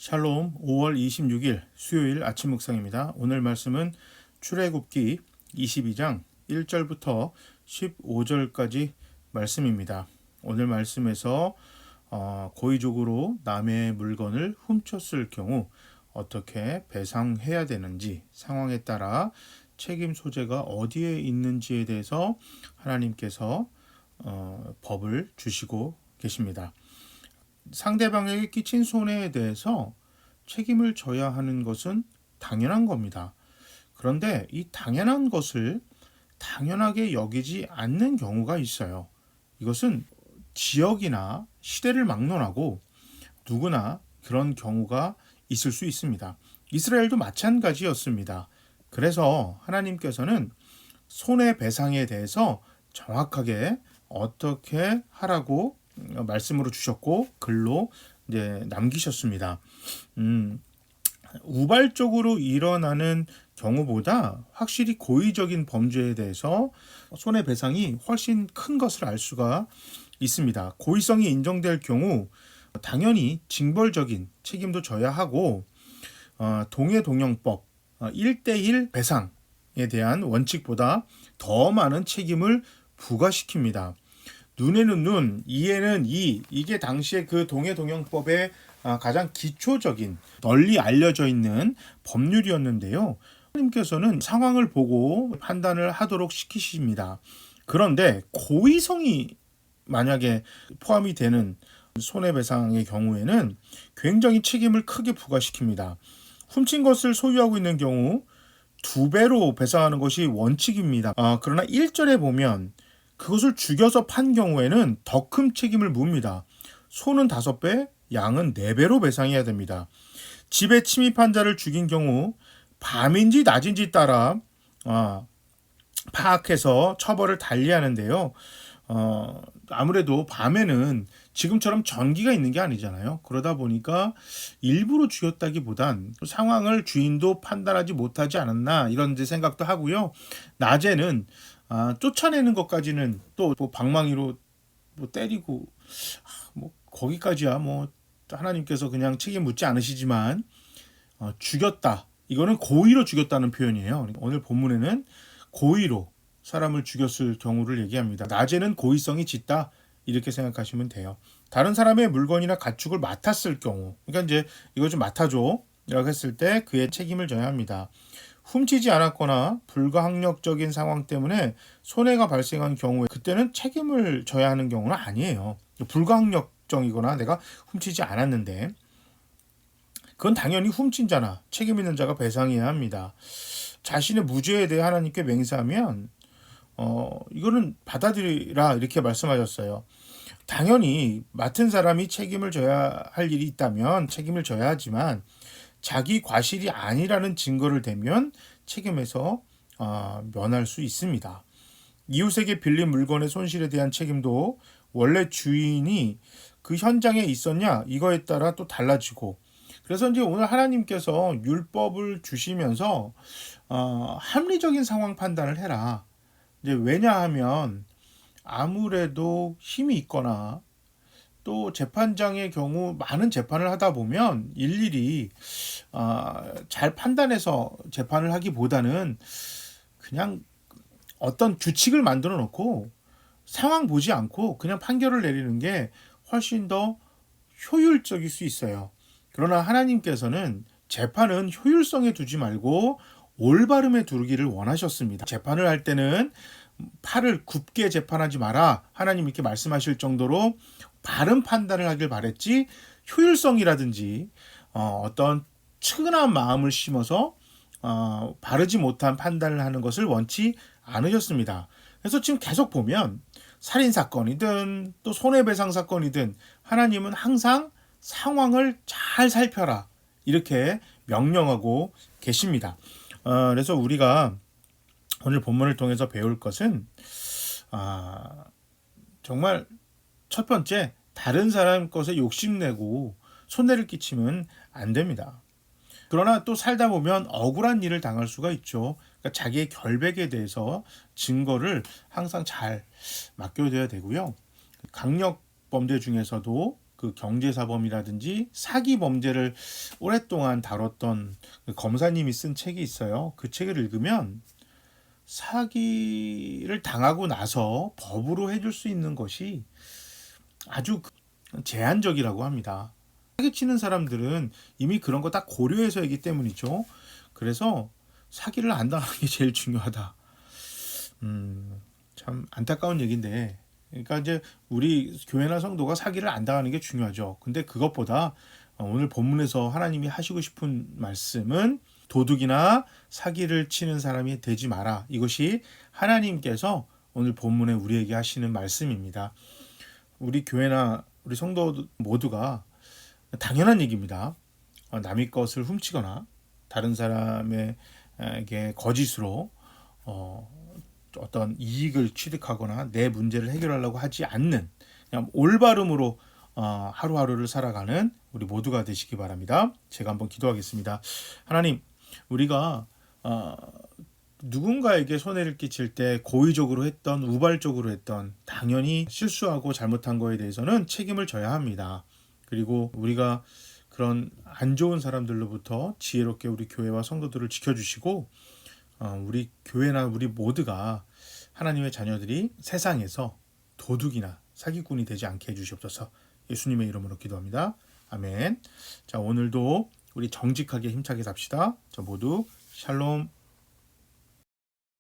샬롬 5월 26일 수요일 아침 묵상입니다. 오늘 말씀은 출애굽기 22장 1절부터 15절까지 말씀입니다. 오늘 말씀에서 고의적으로 남의 물건을 훔쳤을 경우 어떻게 배상해야 되는지, 상황에 따라 책임 소재가 어디에 있는지에 대해서 하나님께서 법을 주시고 계십니다. 상대방에게 끼친 손해에 대해서 책임을 져야 하는 것은 당연한 겁니다. 그런데 이 당연한 것을 당연하게 여기지 않는 경우가 있어요. 이것은 지역이나 시대를 막론하고 누구나 그런 경우가 있을 수 있습니다. 이스라엘도 마찬가지였습니다. 그래서 하나님께서는 손해배상에 대해서 정확하게 어떻게 하라고 말씀으로 주셨고 글로 이제 남기셨습니다. 우발적으로 일어나는 경우보다 확실히 고의적인 범죄에 대해서 손해배상이 훨씬 큰 것을 알 수가 있습니다. 고의성이 인정될 경우 당연히 징벌적인 책임도 져야 하고 동해동영법 1대1 배상에 대한 원칙보다 더 많은 책임을 부과시킵니다. 눈에는 눈, 이에는 이, 이게 당시에 그 동해동영법의 가장 기초적인 널리 알려져 있는 법률이었는데요. 하나님께서는 상황을 보고 판단을 하도록 시키십니다. 그런데 고의성이 만약에 포함이 되는 손해배상의 경우에는 굉장히 책임을 크게 부과시킵니다. 훔친 것을 소유하고 있는 경우 2배로 배상하는 것이 원칙입니다. 그러나 1절에 보면 그것을 죽여서 판 경우에는 더 큰 책임을 묻습니다. 소는 5배, 양은 4배로 배상해야 됩니다. 집에 침입한 자를 죽인 경우 밤인지 낮인지 따라 파악해서 처벌을 달리하는데요. 아무래도 밤에는 지금처럼 전기가 있는 게 아니잖아요. 그러다 보니까 일부러 죽였다기보단 상황을 주인도 판단하지 못하지 않았나 이런 생각도 하고요. 낮에는 쫓아내는 것까지는 또 뭐 방망이로 뭐 때리고 뭐 거기까지야 뭐 하나님께서 그냥 책임 묻지 않으시지만 죽였다. 이거는 고의로 죽였다는 표현이에요. 오늘 본문에는 고의로 사람을 죽였을 경우를 얘기합니다. 낮에는 고의성이 짙다. 이렇게 생각하시면 돼요. 다른 사람의 물건이나 가축을 맡았을 경우, 그러니까 이제 이거 좀 맡아줘 라고 했을 때 그의 책임을 져야 합니다. 훔치지 않았거나 불가항력적인 상황 때문에 손해가 발생한 경우에 그때는 책임을 져야 하는 경우는 아니에요. 불가항력적이거나 내가 훔치지 않았는데 그건 당연히 훔친 자나 책임 있는 자가 배상해야 합니다. 자신의 무죄에 대해 하나님께 맹세하면 이거는 받아들이라 이렇게 말씀하셨어요. 당연히 맡은 사람이 책임을 져야 할 일이 있다면 책임을 져야 하지만 자기 과실이 아니라는 증거를 대면 책임에서 면할 수 있습니다. 이웃에게 빌린 물건의 손실에 대한 책임도 원래 주인이 그 현장에 있었냐 이거에 따라 또 달라지고, 그래서 이제 오늘 하나님께서 율법을 주시면서 합리적인 상황 판단을 해라. 이제 왜냐하면 아무래도 힘이 있거나 또 재판장의 경우 많은 재판을 하다 보면 일일이 잘 판단해서 재판을 하기보다는 그냥 어떤 규칙을 만들어 놓고 상황 보지 않고 그냥 판결을 내리는 게 훨씬 더 효율적일 수 있어요. 그러나 하나님께서는 재판은 효율성에 두지 말고 올바름에 두기를 원하셨습니다. 재판을 할 때는 팔을 굽게 재판하지 마라. 하나님 이렇게 말씀하실 정도로 바른 판단을 하길 바랬지 효율성이라든지 어떤 측은한 마음을 심어서 바르지 못한 판단을 하는 것을 원치 않으셨습니다. 그래서 지금 계속 보면 살인사건이든 또 손해배상 사건이든 하나님은 항상 상황을 잘 살펴라 이렇게 명령하고 계십니다. 그래서 우리가 오늘 본문을 통해서 배울 것은 정말 첫 번째, 다른 사람 것에 욕심내고 손해를 끼치면 안 됩니다. 그러나 또 살다 보면 억울한 일을 당할 수가 있죠. 그러니까 자기의 결백에 대해서 증거를 항상 잘 맡겨둬야 되고요. 강력 범죄 중에서도 그 경제사범이라든지 사기 범죄를 오랫동안 다뤘던 그 검사님이 쓴 책이 있어요. 그 책을 읽으면 사기를 당하고 나서 법으로 해줄 수 있는 것이 아주 제한적이라고 합니다. 사기치는 사람들은 이미 그런 거 다 고려해서이기 때문이죠. 그래서 사기를 안 당하는 게 제일 중요하다. 참 안타까운 얘기인데, 그러니까 이제 우리 교회나 성도가 사기를 안 당하는 게 중요하죠. 근데 그것보다 오늘 본문에서 하나님이 하시고 싶은 말씀은 도둑이나 사기를 치는 사람이 되지 마라. 이것이 하나님께서 오늘 본문에 우리에게 하시는 말씀입니다. 우리 교회나 우리 성도 모두가 당연한 얘기입니다. 남의 것을 훔치거나 다른 사람에게 거짓으로 어떤 이익을 취득하거나 내 문제를 해결하려고 하지 않는 그냥 올바름으로 하루하루를 살아가는 우리 모두가 되시기 바랍니다. 제가 한번 기도하겠습니다. 하나님, 우리가 누군가에게 손해를 끼칠 때 고의적으로 했던 우발적으로 했던 당연히 실수하고 잘못한 거에 대해서는 책임을 져야 합니다. 그리고 우리가 그런 안 좋은 사람들로부터 지혜롭게 우리 교회와 성도들을 지켜주시고 우리 교회나 우리 모두가 하나님의 자녀들이 세상에서 도둑이나 사기꾼이 되지 않게 해주시옵소서. 예수님의 이름으로 기도합니다. 아멘. 자, 오늘도 우리 정직하게 힘차게 삽시다. 자, 모두 샬롬.